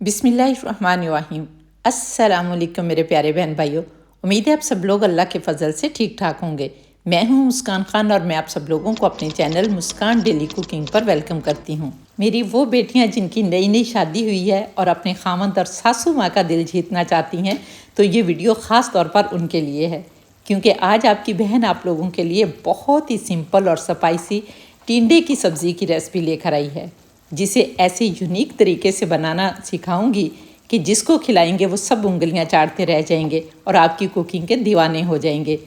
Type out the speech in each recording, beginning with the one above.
बिस्मिल्लाहिर्रहमानिर्रहीम। अस्सलाम वालेकुम मेरे प्यारे बहन भाइयों। उम्मीद है आप सब लोग अल्लाह के फजल से ठीक ठाक होंगे। मैं हूं मुस्कान खान और मैं आप सब लोगों को अपने चैनल मुस्कान डेली कुकिंग पर वेलकम करती हूं। मेरी वो बेटियां जिनकी नई नई शादी हुई है और अपने खामद और सासू माँ का दिल जीतना चाहती हैं, तो ये वीडियो ख़ास तौर पर उनके लिए है, क्योंकि आज आपकी बहन आप लोगों के लिए बहुत ही सिंपल और स्पाइसी टिंडे की सब्ज़ी की रेसिपी लेकर आई है, जिसे ऐसे यूनिक तरीके से बनाना सिखाऊंगी कि जिसको खिलाएंगे वो सब उंगलियां चाटते रह जाएंगे और आपकी कुकिंग के दीवाने हो जाएंगे।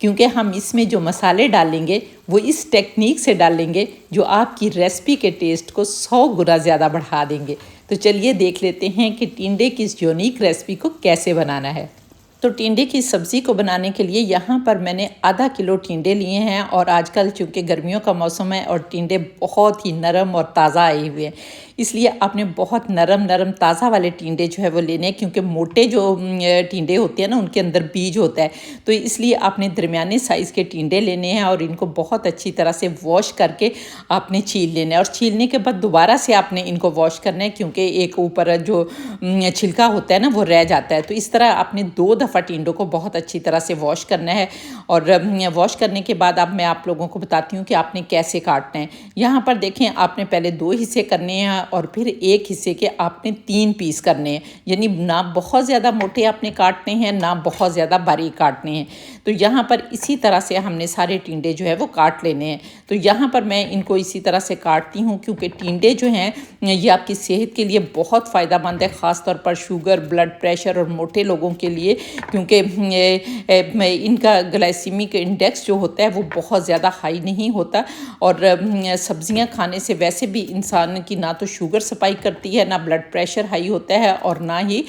क्योंकि हम इसमें जो मसाले डालेंगे वो इस टेक्निक से डालेंगे जो आपकी रेसिपी के टेस्ट को 100 गुना ज़्यादा बढ़ा देंगे। तो चलिए देख लेते हैं कि टिंडे की इस यूनिक रेसिपी को कैसे बनाना है। तो टिंडे की सब्ज़ी को बनाने के लिए यहाँ पर मैंने आधा किलो टिंडे लिए हैं। और आजकल चूँकि गर्मियों का मौसम है और टिंडे बहुत ही नरम और ताज़ा आए हुए हैं, इसलिए आपने बहुत नरम ताज़ा वाले टिंडे जो है वो लेने हैं, क्योंकि मोटे जो टिंडे होते हैं ना उनके अंदर बीज होता है। तो इसलिए आपने दरमियाने साइज़ के टिंडे लेने हैं और इनको बहुत अच्छी तरह से वॉश करके आपने छील लेना है। और छीलने के बाद दोबारा से आपने इनको वॉश करना है, क्योंकि एक ऊपर जो छिलका होता है ना वो रह जाता है। तो इस तरह आपने 2 दफ़ा टिंडों को बहुत अच्छी तरह से वॉश करना है। और वॉश करने के बाद अब मैं आप लोगों को बताती हूँ कि आपने कैसे काटना है। यहाँ पर देखें, आपने पहले 2 हिस्से करने हैं और फिर एक हिस्से के आपने 3 पीस करने हैं, यानी ना बहुत ज़्यादा मोटे आपने काटने हैं ना बहुत ज़्यादा बारीक काटने हैं। तो यहाँ पर इसी तरह से हमने सारे टिंडे जो है वो काट लेने हैं। तो यहाँ पर मैं इनको इसी तरह से काटती हूँ, क्योंकि टिंडे जो हैं ये आपकी सेहत के लिए बहुत फ़ायदेमंद है, ख़ास तौर पर शुगर, ब्लड प्रेशर और मोटे लोगों के लिए, क्योंकि इनका ग्लाइसीमिक इंडेक्स जो होता है वो बहुत ज़्यादा हाई नहीं होता। और सब्ज़ियाँ खाने से वैसे भी इंसान की ना तो शुगर स्पाइक करती है, ना ब्लड प्रेशर हाई होता है और ना ही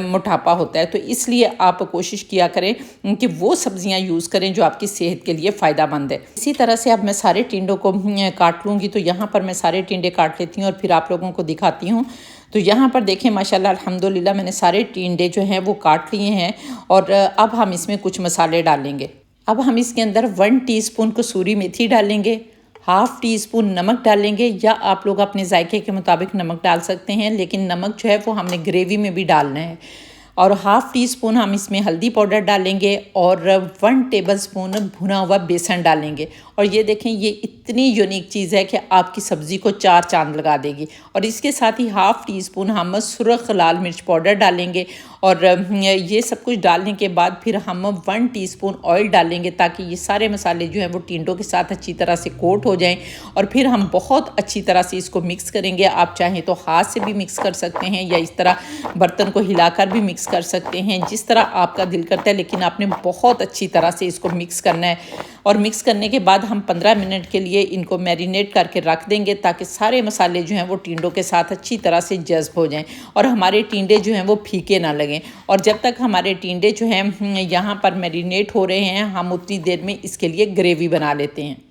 मोटापा होता है। तो इसलिए आप कोशिश किया करें कि वो सब्ज़ियाँ यूज़ करें जो आपकी सेहत के लिए फ़ायदेमंद है। इसी तरह से अब मैं सारे टिंडों को काट लूँगी। तो यहाँ पर मैं सारे टिंडे काट लेती हूँ और फिर आप लोगों को दिखाती हूँ। तो यहाँ पर देखें, माशाल्लाह अल्हम्दुलिल्लाह मैंने सारे टिंडे जो हैं वो काट लिए हैं। और अब हम इसमें कुछ मसाले डालेंगे। अब हम इसके अंदर 1 टीस्पून कसूरी मेथी डालेंगे, ½ टीस्पून नमक डालेंगे, या आप लोग अपने जायके के मुताबिक नमक डाल सकते हैं, लेकिन नमक जो है वो हमने ग्रेवी में भी डालना है। और ½ टीस्पून हम इसमें हल्दी पाउडर डालेंगे और 1 टेबलस्पून भुना हुआ बेसन डालेंगे। और ये देखें, ये इतनी यूनिक चीज़ है कि आपकी सब्ज़ी को 4 चांद लगा देगी। और इसके साथ ही ½ टीस्पून हम सुरख लाल मिर्च पाउडर डालेंगे। और ये सब कुछ डालने के बाद फिर हम 1 टीस्पून ऑयल डालेंगे, ताकि ये सारे मसाले जो हैं वो टिंडों के साथ अच्छी तरह से कोट हो जाएं। और फिर हम बहुत अच्छी तरह से इसको मिक्स करेंगे। आप चाहें तो हाथ से भी मिक्स कर सकते हैं, या इस तरह बर्तन को हिलाकर भी मिक्स कर सकते हैं, जिस तरह आपका दिल करता है, लेकिन आपने बहुत अच्छी तरह से इसको मिक्स करना है। और मिक्स करने के बाद हम 15 मिनट के लिए इनको मैरिनेट करके रख देंगे, ताकि सारे मसाले जो हैं वो टिंडों के साथ अच्छी तरह से जज़्ब हो जाएं और हमारे टिंडे जो हैं वो फीके ना लगें। और जब तक हमारे टिंडे जो हैं यहाँ पर मैरिनेट हो रहे हैं, हम उतनी देर में इसके लिए ग्रेवी बना लेते हैं।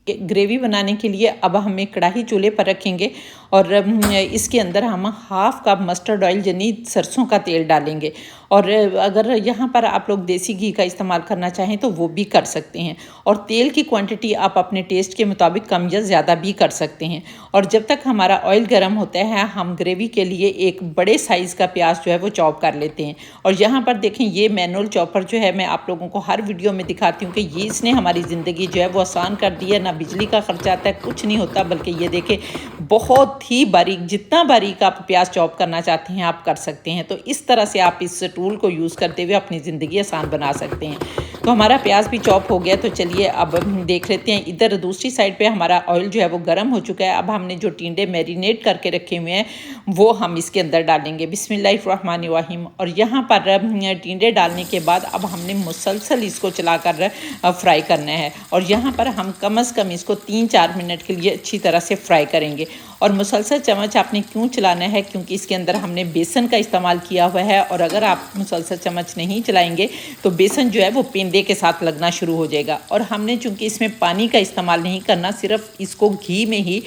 ग्रेवी बनाने के लिए अब हम एक कढ़ाई चूल्हे पर रखेंगे और इसके अंदर हम ½ कप मस्टर्ड ऑयल यानी सरसों का तेल डालेंगे। और अगर यहाँ पर आप लोग देसी घी का इस्तेमाल करना चाहें तो वो भी कर सकते हैं। और तेल की क्वांटिटी आप अपने टेस्ट के मुताबिक कम या ज़्यादा भी कर सकते हैं। और जब तक हमारा ऑयल गर्म होता है, हम ग्रेवी के लिए एक बड़े साइज़ का प्याज जो है वो चॉप कर लेते हैं। और यहाँ पर देखें, ये मैनुअल चॉपर जो है, मैं आप लोगों को हर वीडियो में दिखाती हूँ कि ये इसने हमारी ज़िंदगी जो है वो आसान कर दी है। ना बिजली का खर्चा आता है, कुछ नहीं होता, बल्कि ये देखें बहुत ही बारीक, जितना बारीक आप प्याज चॉप करना चाहते हैं आप कर सकते हैं। तो इस तरह से आप इस टूल को यूज़ करते हुए अपनी ज़िंदगी आसान बना सकते हैं। तो हमारा प्याज भी चॉप हो गया। तो चलिए अब देख लेते हैं, इधर दूसरी साइड पे हमारा ऑयल जो है वो गर्म हो चुका है। अब हमने जो टिंडे मैरिनेट करके रखे हुए हैं वो हम इसके अंदर डालेंगे। बिस्मिल्लाहिर्रहमानिर्रहीम। और यहाँ पर टिंडे डालने के बाद अब हमने मुसलसल इसको चलाकर फ्राई करना है। और यहाँ पर हम कम से कम इसको 3-4 मिनट के लिए अच्छी तरह से फ्राई करेंगे। और मुसलसल चम्मच आपने क्यों चलाना है, क्योंकि इसके अंदर हमने बेसन का इस्तेमाल किया हुआ है। और अगर आप मुसलसल चम्मच नहीं चलाएंगे तो बेसन जो है वो पेंदे के साथ लगना शुरू हो जाएगा। और हमने चूँकि इसमें पानी का इस्तेमाल नहीं करना, सिर्फ इसको घी में ही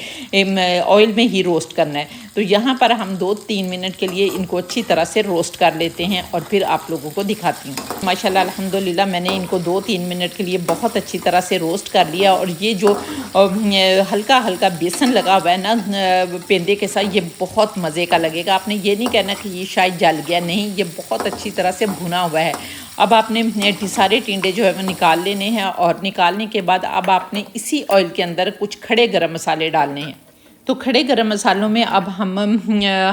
ऑयल में ही रोस्ट करना है। तो यहाँ पर हम 2-3 मिनट के लिए इनको अच्छी तरह से रोस्ट कर लेते हैं और फिर आप लोगों को दिखाती हूँ। माशाल्लाह अल्हम्दुलिल्लाह मैंने इनको 2-3 मिनट के लिए बहुत अच्छी तरह से रोस्ट कर लिया। और ये जो हल्का हल्का बेसन लगा हुआ है ना पेंदे के साथ ये बहुत मज़े का लगेगा। आपने ये नहीं कहना कि ये शायद जल गया, नहीं, ये बहुत अच्छी तरह से भुना हुआ है। अब आपने सारे टिंडे जो है वो निकाल लेने हैं और निकालने के बाद अब आपने इसी ऑयल के अंदर कुछ खड़े गरम मसाले डालने हैं। तो खड़े गरम मसालों में अब हम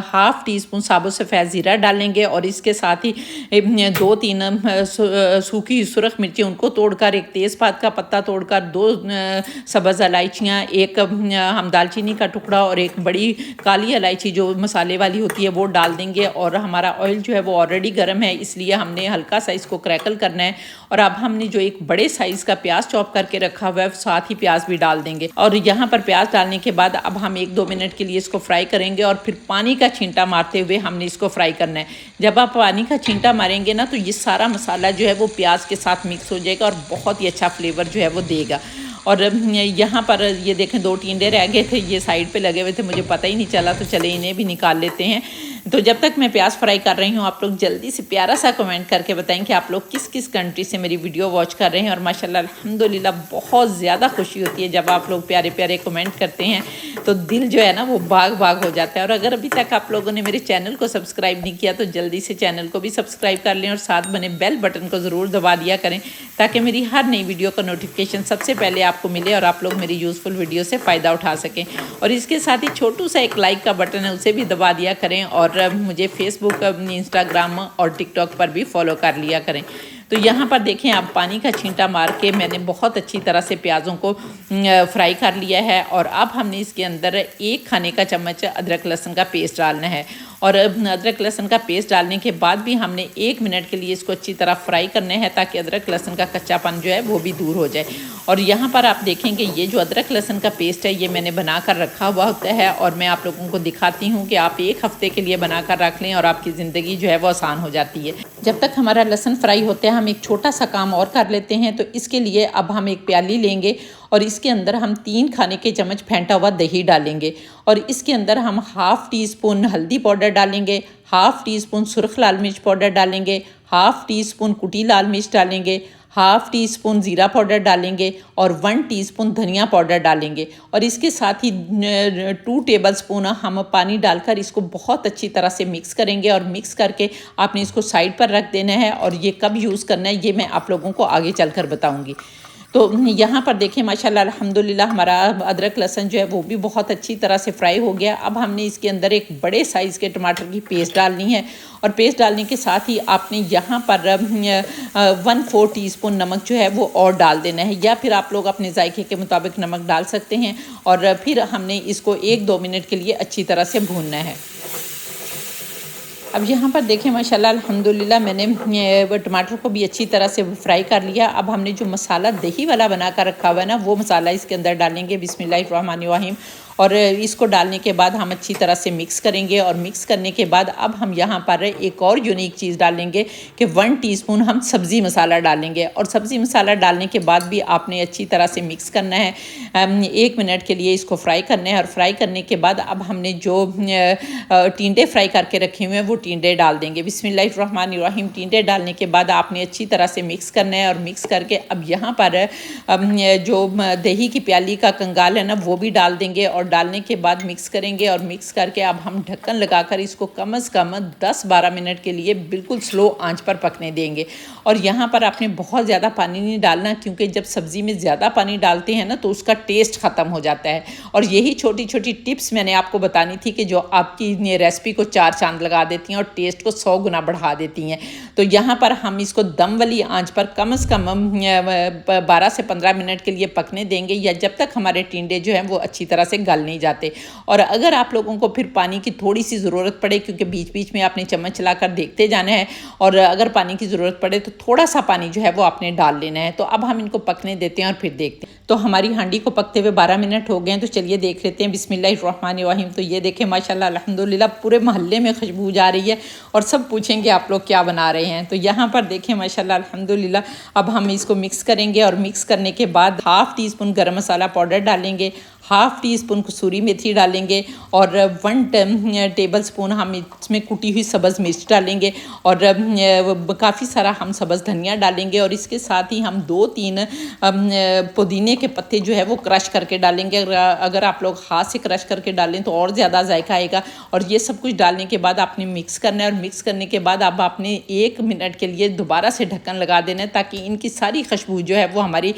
हाफ़ टी स्पून साबुत सफ़ेद ज़ीरा डालेंगे और इसके साथ ही 2-3 सूखी सुरख मिर्ची उनको तोड़कर, एक तेज़पात का पत्ता तोड़कर, 2 सब्ज़ इलायचियाँ, एक हम दालचीनी का टुकड़ा और एक बड़ी काली इलायची जो मसाले वाली होती है वो डाल देंगे। और हमारा ऑयल जो है वो ऑलरेडी गर्म है, इसलिए हमने हल्का सा इसको क्रैकल करना है। और अब हमने जो एक बड़े साइज़ का प्याज चॉप करके रखा हुआ है साथ ही प्याज भी डाल देंगे। और यहाँ पर प्याज डालने के बाद अब हम 1-2 मिनट के लिए इसको फ्राई करेंगे और फिर पानी का छींटा मारते हुए हमने इसको फ्राई करना है। जब आप पानी का छींटा मारेंगे ना तो ये सारा मसाला जो है वो प्याज के साथ मिक्स हो जाएगा और बहुत ही अच्छा फ्लेवर जो है वो देगा। और यहाँ पर ये देखें 2 टिंडे रह गए थे, ये साइड पे लगे हुए थे, मुझे पता ही नहीं चला, तो चले इन्हें भी निकाल लेते हैं। तो जब तक मैं प्याज फ्राई कर रही हूँ आप लोग जल्दी से प्यारा सा कमेंट करके बताएं कि आप लोग किस किस कंट्री से मेरी वीडियो वॉच कर रहे हैं। और माशाल्लाह अल्हम्दुलिल्लाह बहुत ज़्यादा खुशी होती है जब आप लोग प्यारे प्यारे कमेंट करते हैं, तो दिल जो है ना वो बाग बाग हो जाता है। और अगर अभी तक आप लोगों ने मेरे चैनल को सब्सक्राइब नहीं किया तो जल्दी से चैनल को भी सब्सक्राइब कर लें और साथ बने बेल बटन को ज़रूर दबा दिया करें ताकि मेरी हर नई वीडियो का नोटिफिकेशन सबसे पहले आपको मिले और आप लोग मेरी यूज़फुल वीडियो से फ़ायदा उठा सकें। और इसके साथ ही छोटू सा एक लाइक का बटन है, उसे भी दबा दिया करें और मुझे फेसबुक, इंस्टाग्राम और टिकटॉक पर भी फॉलो कर लिया करें। तो यहाँ पर देखें आप पानी का छींटा मार के मैंने बहुत अच्छी तरह से प्याज़ों को फ्राई कर लिया है। और अब हमने इसके अंदर 1 खाने का चम्मच अदरक लहसुन का पेस्ट डालना है। और अदरक लहसुन का पेस्ट डालने के बाद भी हमने 1 मिनट के लिए इसको अच्छी तरह फ्राई करना है ताकि अदरक लहसुन का कच्चापन जो है वो भी दूर हो जाए। और यहाँ पर आप देखेंगे ये जो अदरक लहसुन का पेस्ट है ये मैंने बना कर रखा हुआ होता है और मैं आप लोगों को दिखाती हूँ कि आप 1 हफ्ते के लिए बना कर रख लें और आपकी ज़िंदगी जो है वो आसान हो जाती है। जब तक हमारा लहसुन फ्राई होता है हम एक छोटा सा काम और कर लेते हैं। तो इसके लिए अब हम एक प्याली लेंगे और इसके अंदर हम 3 खाने के चम्मच फेंटा हुआ दही डालेंगे और इसके अंदर हम हाफ़ टी स्पून हल्दी पाउडर डालेंगे, हाफ़ टी स्पून सुरख लाल मिर्च पाउडर डालेंगे, हाफ़ टी स्पून कुटी लाल मिर्च डालेंगे, हाफ़ टी स्पून ज़ीरा पाउडर डालेंगे और 1 टीस्पून धनिया पाउडर डालेंगे। और इसके साथ ही 2 टेबल स्पून हम पानी डालकर इसको बहुत अच्छी तरह से मिक्स करेंगे। और मिक्स करके आपने इसको साइड पर रख देना है और ये कब यूज़ करना है ये मैं आप लोगों को आगे चलकर बताऊँगी। तो यहाँ पर देखें माशाल्लाह अल्हम्दुलिल्लाह हमारा अदरक लहसुन जो है वो भी बहुत अच्छी तरह से फ्राई हो गया। अब हमने इसके अंदर एक बड़े साइज़ के टमाटर की पेस्ट डालनी है और पेस्ट डालने के साथ ही आपने यहाँ पर 1/4 टीस्पून नमक जो है वो और डाल देना है, या फिर आप लोग अपने जायके के मुताबिक नमक डाल सकते हैं। और फिर हमने इसको 1-2 मिनट के लिए अच्छी तरह से भूनना है। अब यहाँ पर देखें माशाल्लाह अल्हम्दुलिल्लाह मैंने टमाटर को भी अच्छी तरह से फ्राई कर लिया। अब हमने जो मसाला दही वाला बना कर रखा हुआ है ना वो मसाला इसके अंदर डालेंगे बिस्मिल्लाहिर्रहमानिर्रहीम। और इसको डालने के बाद हम अच्छी तरह से मिक्स करेंगे और मिक्स करने के बाद अब हम यहाँ पर एक और यूनिक चीज़ डालेंगे कि 1 टीस्पून हम सब्ज़ी मसाला डालेंगे। और सब्ज़ी मसाला डालने के बाद भी आपने अच्छी तरह से मिक्स करना है, 1 मिनट के लिए इसको फ्राई करना है। और फ्राई करने के बाद अब हमने जो टिंडे फ्राई करके रखे हुए हैं वो टिंडे डाल देंगे बिस्मिल्लाहिर्रहमानिर्रहीम। टिंडे डालने के बाद आपने अच्छी तरह से मिक्स करना है और मिक्स करके अब यहाँ पर जो दही की प्याली का कंगाल है ना वो भी डाल देंगे। और डालने के बाद मिक्स करेंगे और मिक्स करके अब हम ढक्कन लगाकर इसको कम से कम 10-12 मिनट के लिए बिल्कुल स्लो आंच पर पकने देंगे। और यहाँ पर आपने बहुत ज़्यादा पानी नहीं डालना क्योंकि जब सब्ज़ी में ज़्यादा पानी डालते हैं ना तो उसका टेस्ट ख़त्म हो जाता है। और यही छोटी छोटी टिप्स मैंने आपको बतानी थी कि जो आपकी रेसिपी को 4 चांद लगा देती हैं और टेस्ट को 100 गुना बढ़ा देती हैं। तो यहाँ पर हम इसको दम वाली आंच पर कम से कम 12 से 15 मिनट के लिए पकने देंगे, या जब तक हमारे टिंडे जो हैं वो अच्छी तरह से गल नहीं जाते। और अगर आप लोगों को फिर पानी की थोड़ी सी ज़रूरत पड़े, क्योंकि बीच बीच में आपने चम्मच चलाकर देखते जाना है, और अगर पानी की ज़रूरत पड़े तो थोड़ा सा पानी जो है वो आपने डाल लेना है। तो अब हम इनको पकने देते हैं और फिर देखते हैं। तो हमारी हांडी को पकते हुए 12 मिनट हो गए हैं, तो चलिए देख लेते हैं बिस्मिल्लाहिर्रहमानिर्रहीम। तो ये देखें माशाल्लाह अल्हम्दुलिल्लाह पूरे मोहल्ले में खुशबू जा रही है और सब पूछेंगे आप लोग क्या बना रहे हैं। तो यहाँ पर देखें माशाल्लाह अल्हम्दुलिल्लाह अब हम इसको मिक्स करेंगे और मिक्स करने के बाद 1/2 टीस्पून गरम मसाला पाउडर डालेंगे, हाफ़ टी स्पून कसूरी मेथी डालेंगे और 1 टेबल स्पून हम इसमें कुटी हुई सब्ज़ मिर्च डालेंगे और काफ़ी सारा हम सब्ज़ धनिया डालेंगे और इसके साथ ही हम 2-3 पुदीने के पत्ते जो है वो क्रश करके डालेंगे। अगर आप लोग हाथ से क्रश करके डालें तो और ज़्यादा जायका आएगा। और ये सब कुछ डालने के बाद आपने मिक्स करना है और मिक्स करने के बाद अब आपने 1 मिनट के लिए दोबारा से ढक्कन लगा देना है ताकि इनकी सारी खुशबू जो है वो हमारी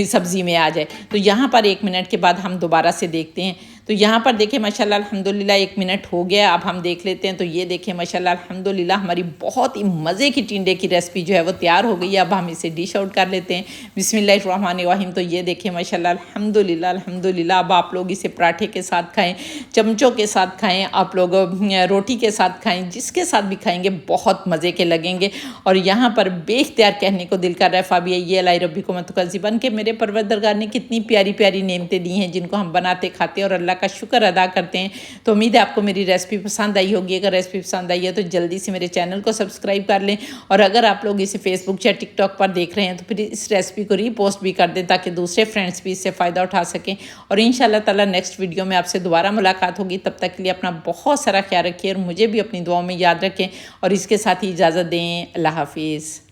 सब्ज़ी में आ जाए। तो यहाँ पर 1 मिनट के बाद हम दोबारा से देखते हैं। तो यहाँ पर देखें माशाल्लाह अल्हम्दुलिल्लाह 1 मिनट हो गया। अब हम देख लेते हैं तो ये देखें माशाल्लाह अल्हम्दुलिल्लाह हमारी बहुत ही मज़े की टिंडे की रेसिपी जो है वो तैयार हो गई है। अब हम इसे डिश आउट कर लेते हैं। बिस्मिल्लाहिर्रहमानिर्रहीम। तो ये देखें माशाल्लाह अल्हम्दुलिल्लाह अल्हम्दुलिल्लाह। अब आप लोग इसे पराठे के साथ खाएँ, चमचों के साथ खाएँ, आप लोग रोटी के साथ खाएँ, जिसके साथ भी खाएँगे बहुत मज़े के लगेंगे। और यहाँ पर बेख्तियार कहने को दिल कर रहा है फ़ाबिया ये अलाई रब्बिकुम अतुकज़्ज़िबान के मेरे परवरदिगार ने कितनी प्यारी प्यारी नेमतें दी हैं जिनको हम बनाते खाते और अल्लाह का शुक्र अदा करते हैं। तो उम्मीद है आपको मेरी रेसिपी पसंद आई होगी। अगर रेसिपी पसंद आई है तो जल्दी से मेरे चैनल को सब्सक्राइब कर लें और अगर आप लोग इसे फेसबुक या टिकटॉक पर देख रहे हैं तो फिर इस रेसिपी को रीपोस्ट भी कर दें ताकि दूसरे फ्रेंड्स भी इससे फ़ायदा उठा सकें। और इंशाअल्लाह ताला नेक्स्ट वीडियो में आपसे दोबारा मुलाकात होगी। तब तक के लिए अपना बहुत सारा ख्याल रखिए और मुझे भी अपनी दुआओं में याद रखें और इसके साथ ही इजाज़त दें। अल्लाह हाफिज़।